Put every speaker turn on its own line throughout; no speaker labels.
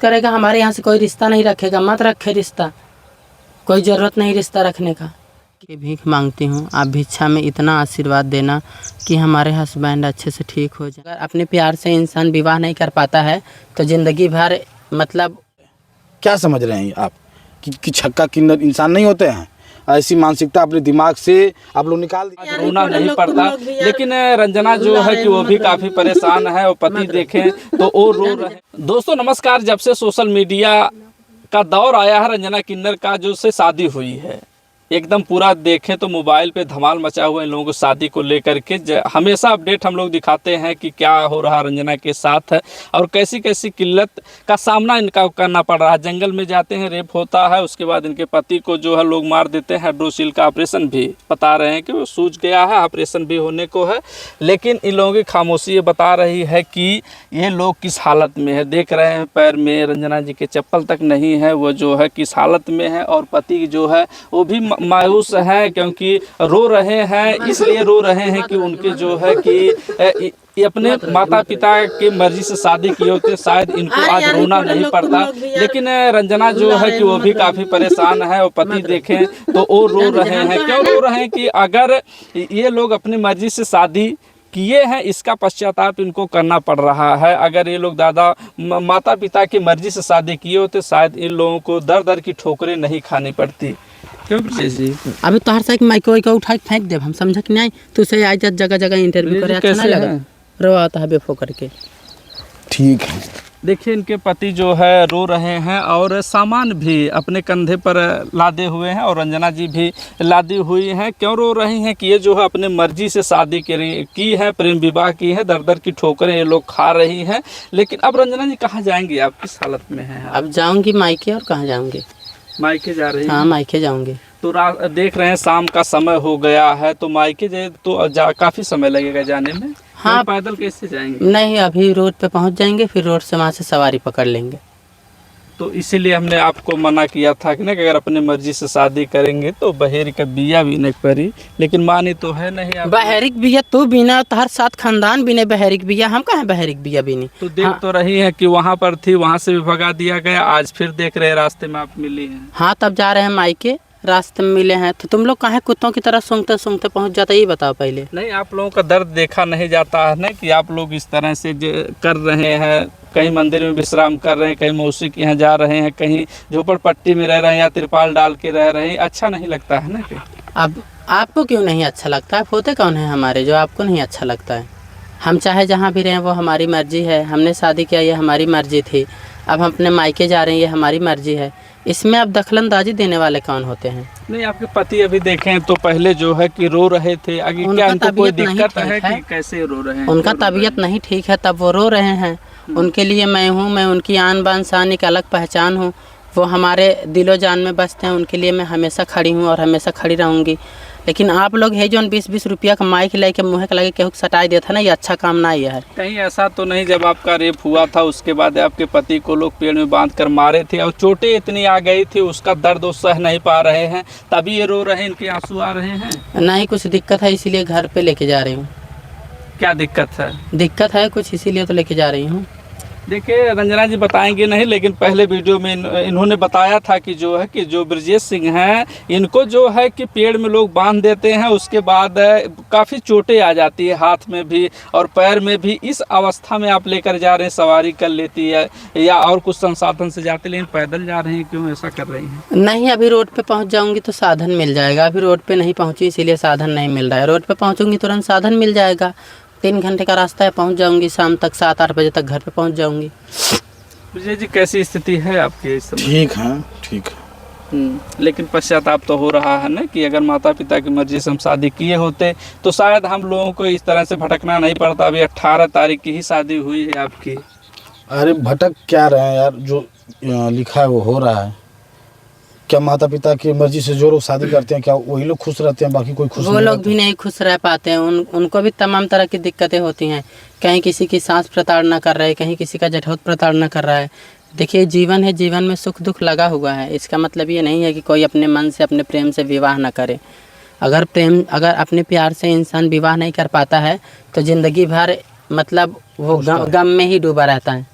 करेगा, हमारे यहाँ से कोई रिश्ता नहीं रखेगा, मत रखे रिश्ता, कोई ज़रूरत नहीं रिश्ता रखने का। कि भीख मांगती हूँ, आप भिक्षा में इतना आशीर्वाद देना कि हमारे हस्बैंड अच्छे से ठीक हो जाए। अगर अपने प्यार से इंसान विवाह नहीं कर पाता है तो ज़िंदगी भर मतलब
क्या समझ रहे हैं आप कि छक्का किन्नर इंसान नहीं होते हैं? ऐसी मानसिकता अपने दिमाग से आप लोग निकाल दीजिए।
रोना नहीं पड़ता, लेकिन रंजना जो है कि वो भी काफ़ी परेशान है और पति देखें तो वो रो रहे। दोस्तों नमस्कार, जब से सोशल मीडिया का दौर आया है, रंजना किन्नर का जो से शादी हुई है, एकदम पूरा देखें तो मोबाइल पे धमाल मचा हुआ है इन लोगों को शादी को लेकर के। हमेशा अपडेट हम लोग दिखाते हैं कि क्या हो रहा रंजना के साथ है और कैसी कैसी किल्लत का सामना इनका करना पड़ रहा है। जंगल में जाते हैं, रेप होता है, उसके बाद इनके पति को जो है लोग मार देते हैं। हाइड्रोसील का ऑपरेशन भी बता रहे हैं कि वो सूझ गया है, ऑपरेशन भी होने को है, लेकिन इन लोगों की खामोशी ये बता रही है कि ये लोग किस हालत में है। देख रहे हैं पैर में रंजना जी के चप्पल तक नहीं है, वो जो है किस हालत में है। और पति जो है वो भी मायूस है क्योंकि रो रहे हैं, इसलिए रो रहे हैं कि उनके जो है कि ये अपने माता पिता की मर्जी से शादी किए होते, शायद इनको आज रोना नहीं पड़ता। लेकिन रंजना जो है कि वो भी काफ़ी परेशान है और पति देखें तो वो रो रहे हैं। क्यों रो रहे हैं कि अगर ये लोग अपनी मर्जी से शादी किए हैं, इसका पश्चाताप इनको करना पड़ रहा है। अगर ये लोग माता पिता की मर्जी से शादी किए होते, शायद इन लोगों को दर दर की ठोकरें नहीं खानी पड़ती। क्यों जी?
अभी तो हर साइड माइक्रो को उठा के फेंक दे, हम समझ कि नहीं तो उसे आज जगह जगह इंटरव्यू करे, अच्छा नहीं लगा, रो आता है बेफो करके।
ठीक है,
देखिए इनके पति जो है रो रहे हैं और सामान भी अपने कंधे पर लादे हुए हैं और रंजना जी भी लादी हुई हैं। क्यों रो रही हैं कि ये जो है अपने मर्जी से शादी की है, प्रेम विवाह की है, दर दर की ठोकरें ये लोग खा रही हैं। लेकिन अब रंजना जी कहाँ जाएंगी, आप किस हालत में हैं?
अब जाऊंगी मायके, और कहाँ जाऊंगी?
मायके जा रही हैं?
हाँ मायके जाऊंगी।
तो देख रहे हैं शाम का समय हो गया है, तो मायके जाए तो काफ़ी समय लगेगा जाने में।
हाँ,
पैदल कैसे जाएंगे?
नहीं, अभी रोड पे पहुंच जाएंगे, फिर रोड से वहाँ से सवारी पकड़ लेंगे।
तो इसीलिए हमने आपको मना किया था कि ना कि अगर अपनी मर्जी से शादी करेंगे तो बहेरी का बिया भी नहीं पड़ी, लेकिन मानी तो है नहीं।
बहेरिक बिया तू बिना, तो हर साथ खानदान बिने बहेरिक बिया, हम कहाँ बहेरिक बिया बिनी।
तो देख तो रही है कि वहाँ पर थी, वहाँ से भी भगा दिया गया, आज फिर देख रहे हैं रास्ते में आप मिली हैं।
हाँ, तब जा रहे हैं मायके, रास्ते में मिले हैं। तो तुम लोग कहाँ कुत्तों की तरह सूंघते सूंघते पहुँच जाता, ये बताओ पहले।
नहीं, आप लोगों का दर्द देखा नहीं जाता है ना कि आप लोग इस तरह से कर रहे हैं, कहीं मंदिर में विश्राम कर रहे हैं, कहीं मौसी के यहाँ जा रहे हैं, कहीं झोपड़पट्टी में रह रहे हैं या तिरपाल डाल के रह रहे हैं। अच्छा नहीं लगता है ना कि?
अब आपको क्यों नहीं अच्छा लगता है? होते कौन है हमारे जो आपको नहीं अच्छा लगता है? हम चाहे जहाँ भी रहें वो हमारी मर्जी है। हमने शादी किया, ये हमारी मर्जी थी। अब हम अपने मायके जा रहे हैं, ये हमारी मर्जी है। इसमें अब दखलंदाजी देने वाले कौन होते हैं?
नहीं, आपके पति अभी देखें तो पहले जो है कि रो रहे थे। आगे क्या इनको कोई दिक्कत है कि कैसे रो रहे हैं?
उनका तबीयत नहीं ठीक है, तब वो रो रहे हैं। उनके लिए मैं हूँ, मैं उनकी आन बान शान एक अलग पहचान हूँ। वो हमारे दिलो जान में बसते हैं, उनके लिए मैं हमेशा खड़ी हूँ और हमेशा खड़ी रहूँगी। लेकिन आप लोग है जो 20-20 रुपया का माइक लेके मुँह के लगे केहू सटाई देता ना, ये अच्छा काम ना ये है।
कहीं ऐसा तो नहीं जब आपका रेप हुआ था उसके बाद आपके पति को लोग पेड़ में बांध कर मारे थे और चोटें इतनी आ गई थी, उसका दर्द वो सह नहीं पा रहे हैं, तभी ये रो रहे हैं, इनके आंसू आ रहे हैं?
नहीं, कुछ दिक्कत है इसीलिए घर पे लेके जा रही हूँ।
क्या दिक्कत है?
दिक्कत है कुछ, इसीलिए तो लेके जा रही हूँ।
देखिए रंजना जी बताएंगे नहीं, लेकिन पहले वीडियो में इन्होंने बताया था कि जो है कि जो ब्रजेश सिंह हैं, इनको जो है कि पेड़ में लोग बांध देते हैं, उसके बाद काफ़ी चोटें आ जाती है हाथ में भी और पैर में भी। इस अवस्था में आप लेकर जा रहे हैं, सवारी कर लेती है या और कुछ संसाधन से जाते, लेकिन पैदल जा रहे हैं, क्यों ऐसा कर रही हैं?
नहीं, अभी रोड पे पहुंच जाऊंगी तो साधन मिल जाएगा। अभी रोड पे नहीं पहुंची इसीलिए साधन नहीं मिल रहा है। रोड पे पहुंचूंगी तुरंत साधन मिल जाएगा। 3 घंटे का रास्ता है, पहुंच जाऊंगी शाम तक, 7-8 बजे तक घर पे पहुंच जाऊंगी।
विजय जी कैसी स्थिति है आपकी इस समय?
ठीक है, ठीक है।
लेकिन पश्चाताप तो हो रहा है ना कि अगर माता पिता की मर्जी से हम शादी किए होते तो शायद हम लोगों को इस तरह से भटकना नहीं पड़ता। अभी 18 तारीख की ही शादी हुई है आपकी।
अरे भटक क्या रहे हैं यार, जो लिखा है वो हो रहा है। क्या माता पिता की मर्जी से जो लोग शादी करते हैं क्या वही लोग खुश रहते हैं, बाकी कोई खुश नहीं?
वो लोग भी नहीं खुश रह पाते हैं। उनको भी तमाम तरह की दिक्कतें होती हैं। कहीं किसी की सांस प्रताड़ना कर रहा है, कहीं किसी का जठौत प्रताड़ना कर रहा है। देखिए जीवन है, जीवन में सुख दुख लगा हुआ है। इसका मतलब ये नहीं है कि कोई अपने मन से अपने प्रेम से विवाह ना करे। अगर अपने प्यार से इंसान विवाह नहीं कर पाता है तो ज़िंदगी भर मतलब वो गम में ही डूबा रहता है।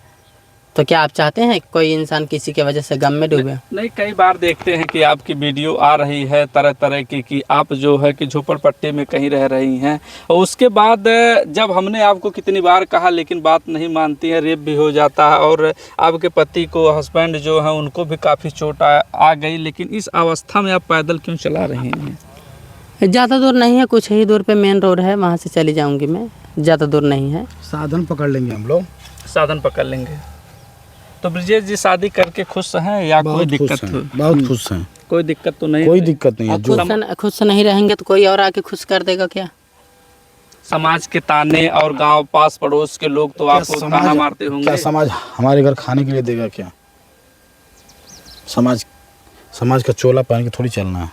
तो क्या आप चाहते हैं कोई इंसान किसी की वजह से गम में डूबे?
नहीं, कई बार देखते हैं कि आपकी वीडियो आ रही है तरह तरह की कि आप जो है कि झोपड़पट्टी में कहीं रह रही हैं, और उसके बाद जब हमने आपको कितनी बार कहा लेकिन बात नहीं मानती है, रेप भी हो जाता है, और आपके पति को, हस्बैंड जो है उनको भी काफ़ी चोट आ गई, लेकिन इस अवस्था में आप पैदल क्यों चला रही हैं?
ज़्यादा दूर नहीं है, कुछ ही दूर पे मेन रोड है, वहाँ से चली जाऊँगी मैं, ज़्यादा दूर नहीं है।
साधन पकड़ लेंगे हम लोग,
साधन पकड़ लेंगे। तो ब्रिजेश जी शादी करके खुश हैं या कोई दिक्कत?
बहुत खुश हैं,
कोई दिक्कत तो नहीं?
कोई दिक्कत नहीं है।
खुद से नहीं रहेंगे तो कोई और आके खुश कर देगा क्या?
समाज के ताने और गांव पास पड़ोस के लोग तो आपको ताना मारते होंगे।
क्या समाज हमारे घर खाने के लिए देगा क्या? समाज का चोला पहन के थोड़ी चलना है।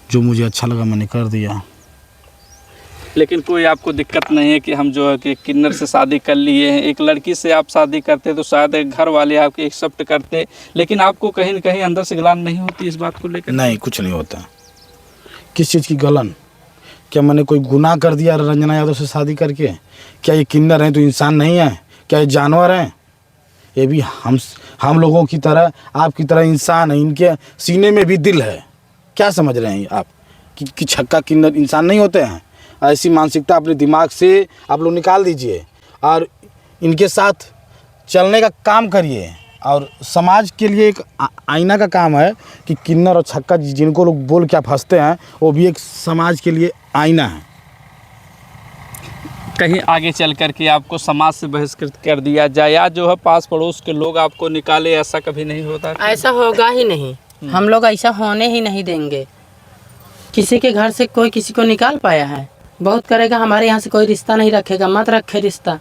जो मुझे अच्छा लगा मैंने कर दिया।
लेकिन कोई आपको दिक्कत नहीं है कि हम जो है कि किन्नर से शादी कर लिए हैं? एक लड़की से आप शादी करते तो शायद घर वाले आपके एक्सेप्ट करते, लेकिन आपको कहीं न कहीं अंदर से गलन नहीं होती इस बात को लेकर?
नहीं, कुछ नहीं होता। किस चीज़ की गलन? क्या मैंने कोई गुनाह कर दिया रंजना यादव से शादी करके? क्या ये किन्नर हैं तो इंसान नहीं है? क्या ये जानवर हैं? ये भी हम लोगों की तरह, आपकी तरह इंसान है। इनके सीने में भी दिल है। क्या समझ रहे हैं आप कि छक्का किन्नर इंसान नहीं होते हैं? ऐसी मानसिकता अपने दिमाग से आप लोग निकाल दीजिए और इनके साथ चलने का काम करिए। और समाज के लिए एक आईना का काम है कि किन्नर और छक्का जिनको लोग बोल क्या फंसते हैं, वो भी एक समाज के लिए आईना है।
कहीं आगे चल कर के आपको समाज से बहिष्कृत कर दिया जाए या जो है पास पड़ोस के लोग आपको निकाले, ऐसा कभी नहीं होता?
ऐसा होगा ही नहीं, हम लोग ऐसा होने ही नहीं देंगे। किसी के घर से कोई किसी को निकाल पाया है? बहुत करेगा। हमारे यहाँ से कोई रिश्ता नहीं रखेगा, मत रखे रिश्ता,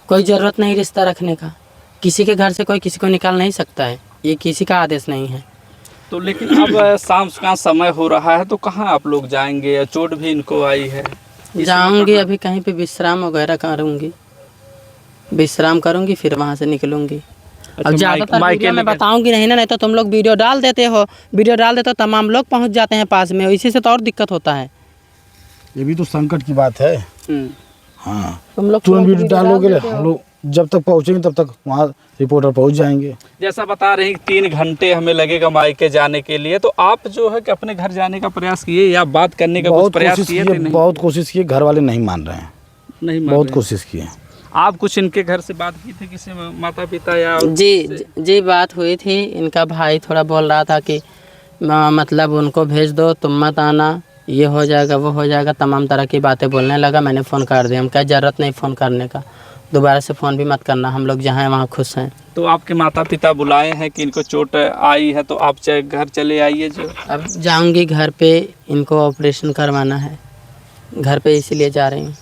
कोई ज़रूरत नहीं रिश्ता रखने का। किसी के घर से कोई किसी को निकाल नहीं सकता है, ये किसी का आदेश नहीं है।
तो लेकिन अब शाम का समय हो रहा है तो कहाँ आप लोग जाएंगे? चोट भी इनको आई है।
जाऊंगी अभी कहीं पे विश्राम वगैरह करूँगी, विश्राम करूँगी फिर वहाँ से निकलूँगी। अब ज़्यादातर वीडियो में बताऊँगी नहीं ना, नहीं तो तुम लोग वीडियो डाल देते हो, तमाम लोग पहुँच जाते हैं पास में, इसी से तो और दिक्कत होता है।
ये भी तो संकट की बात है। हाँ,
तुम लोग
तुरंत वीडियो डालोगे, हम लोग जब तक पहुँचेंगे तब तक वहाँ रिपोर्टर पहुँच जाएंगे।
जैसा बता रहे हैं 3 घंटे हमें लगेगा मायके जाने के लिए, तो आप जो है कि अपने घर जाने का प्रयास किए या बात करने का कुछ प्रयास किए?
बहुत कोशिश की, घर वाले नहीं मान रहे हैं।
नहीं,
बहुत कोशिश की है।
आप कुछ इनके घर से बात की थी, किसी माता पिता या?
जी बात हुई थी। इनका भाई थोड़ा बोल रहा था कि मतलब उनको भेज दो, तुम मत आना, ये हो जाएगा वो हो जाएगा, तमाम तरह की बातें बोलने लगा। मैंने फ़ोन कर दिया, हम क्या ज़रूरत नहीं फ़ोन करने का, दोबारा से फ़ोन भी मत करना, हम लोग जहाँ हैं वहाँ खुश हैं।
तो आपके माता पिता बुलाए हैं कि इनको चोट आई है तो आप घर चले आइए। जो
अब जाऊँगी घर पे, इनको ऑपरेशन करवाना है घर पे, इसीलिए जा रही हूँ।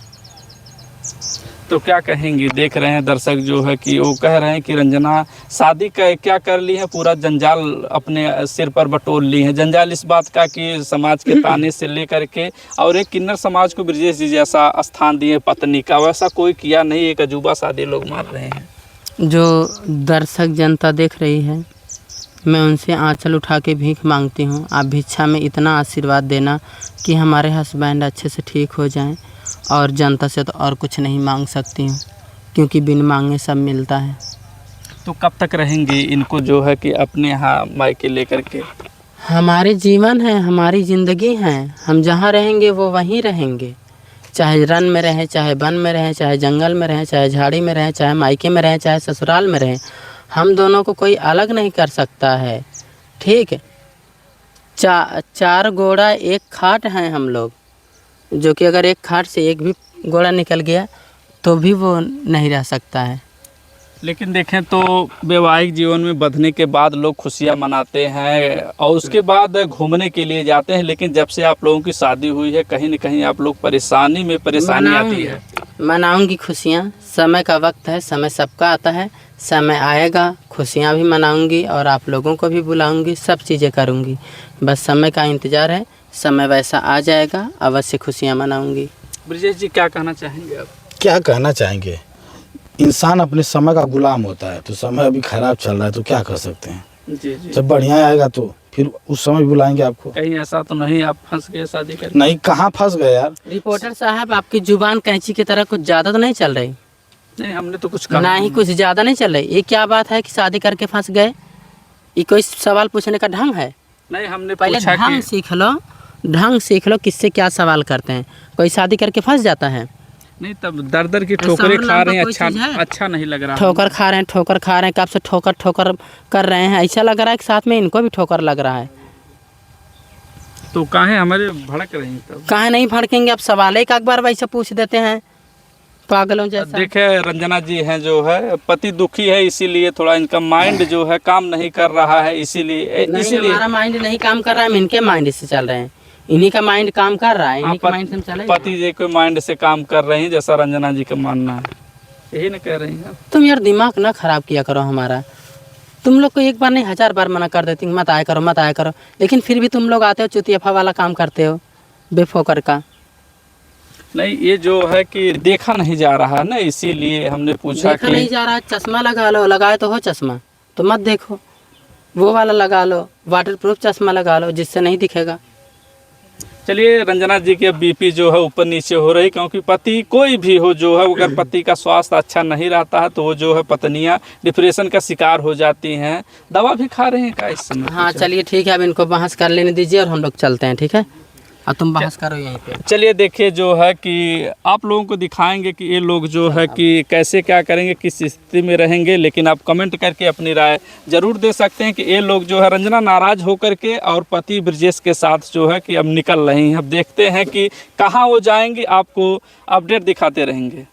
तो क्या कहेंगी? देख रहे हैं दर्शक जो है कि वो कह रहे हैं कि रंजना शादी क्या कर ली है, पूरा जंजाल अपने सिर पर बटोर ली है। जंजाल इस बात का कि समाज के ताने से लेकर के, और एक किन्नर समाज को ब्रिजेश जी जैसा स्थान दिए पत्नी का, वैसा कोई किया नहीं। एक अजूबा शादी लोग मार रहे हैं।
जो दर्शक जनता देख रही है, मैं उनसे आंचल उठा के भीख मांगती हूँ। आप भिक्षा में इतना आशीर्वाद देना कि हमारे हस्बैंड अच्छे से ठीक हो जाएं, और जनता से तो और कुछ नहीं मांग सकती हूँ, क्योंकि बिन मांगे सब मिलता है।
तो कब तक रहेंगे इनको जो है कि अपने यहाँ मायके लेकर के?
हमारे जीवन है, हमारी ज़िंदगी है, हम जहाँ रहेंगे वो वहीं रहेंगे। चाहे रन में रहें, चाहे वन में रहें, चाहे जंगल में रहें, चाहे झाड़ी में रहें, चाहे मायके में रहें, चाहे ससुराल में रहें, हम दोनों को कोई अलग नहीं कर सकता है। ठीक है, 4 घोड़ा एक खाट हैं हम लोग, जो कि अगर एक खाट से एक भी घोड़ा निकल गया तो भी वो नहीं रह सकता है।
लेकिन देखें तो वैवाहिक जीवन में बंधने के बाद लोग खुशियां मनाते हैं और उसके बाद घूमने के लिए जाते हैं, लेकिन जब से आप लोगों की शादी हुई है कहीं न कहीं आप लोग परेशानी आती है।
मनाऊंगी खुशियाँ, समय का वक्त है, समय सबका आता है, समय आएगा, खुशियाँ भी मनाऊंगी और आप लोगों को भी बुलाऊंगी, सब चीज़ें करूंगी। बस समय का इंतज़ार है, समय वैसा आ जाएगा, अवश्य खुशियाँ मनाऊंगी।
ब्रिजेश जी क्या कहना चाहेंगे आप?
क्या कहना चाहेंगे, इंसान अपने समय का गुलाम होता है, तो समय अभी खराब चल रहा है तो क्या कर सकते हैं।
जी जी,
जब बढ़िया आएगा तो फिर उस समय बुलाएंगे आपको।
कहीं ऐसा तो नहीं आप फंस गए शादी
नहीं, कहाँ फंस गए यार।
रिपोर्टर साहब, आपकी जुबान कैंची की तरह कुछ ज़्यादा तो नहीं चल रही?
नहीं, हमने तो कुछ कहा
ना ही कुछ ज़्यादा नहीं चल रही। ये क्या बात है कि शादी करके फंस गए? ये कोई सवाल पूछने का ढंग है?
नहीं, हमने
पहले
पूछा
ढंग
कि
सीख लो, ढंग सीख लो किससे क्या सवाल करते हैं। कोई शादी करके फंस जाता है?
नहीं, तब दर दर की ठोकरें
संभल
खा
नाम
रहे हैं,
का कोई चीज़ है?
अच्छा नहीं लग रहा।
ठोकर खा रहे हैं, ठोकर खा रहे हैं, कब से ठोकर ठोकर कर रहे हैं। ऐसा लग रहा है कि साथ में इनको भी ठोकर लग रहा है।
तो काहे हमारे भड़क रही हैं तब?
कहाँ नहीं भड़केंगे? अब सवाल एक बार वैसे पूछ देते हैं पागलों जैसा।
देखे रंजना जी हैं जो है, पति दुखी है, इसीलिए थोड़ा इनका माइंड जो है काम नहीं कर रहा है, इसीलिए
नहीं, हमारा माइंड नहीं काम कर रहा है, हम इनके माइंड से चल रहे हैं। इन्हीं का माइंड काम कर रहा है, इन्हीं के माइंड से हम चले।
पति जी के माइंड से काम कर रही हैं, जैसा रंजना जी का मानना है, यही ना कह रही हैं।
तुम यार दिमाग ना खराब किया करो हमारा। तुम लोग को एक बार नहीं 1000 बार मना कर देती मत आया करो, मत आया करो, लेकिन फिर भी तुम लोग आते हो, चुतियाफा वाला काम करते हो बेफोकर का।
नहीं, ये जो है कि देखा नहीं जा रहा है ना, इसीलिए हमने पूछा
देखा नहीं जा रहा। चश्मा लगा लो, लगाए तो हो चश्मा, तो मत देखो। वो वाला लगा लो, वाटर प्रूफ चश्मा लगा लो, जिससे नहीं दिखेगा।
चलिए, रंजना जी की बीपी जो है ऊपर नीचे हो रही, क्योंकि पति कोई भी हो जो है, अगर पति का स्वास्थ्य अच्छा नहीं रहता है तो वो जो है पत्नियां डिप्रेशन का शिकार हो जाती हैं। दवा भी खा रहे हैं क्या इस समय?
हाँ चलिए ठीक है, अब इनको बहस कर लेने दीजिए और हम लोग चलते हैं, ठीक है? अब तुम बहस करो यहीं पे।
चलिए, देखिए जो है कि आप लोगों को दिखाएंगे कि ये लोग जो है कि कैसे क्या करेंगे, किस स्थिति में रहेंगे, लेकिन आप कमेंट करके अपनी राय जरूर दे सकते हैं कि ये लोग जो है रंजना नाराज़ होकर के और पति ब्रजेश के साथ जो है कि अब निकल रही हैं। अब देखते हैं कि कहाँ वो जाएंगे, आपको अपडेट दिखाते रहेंगे।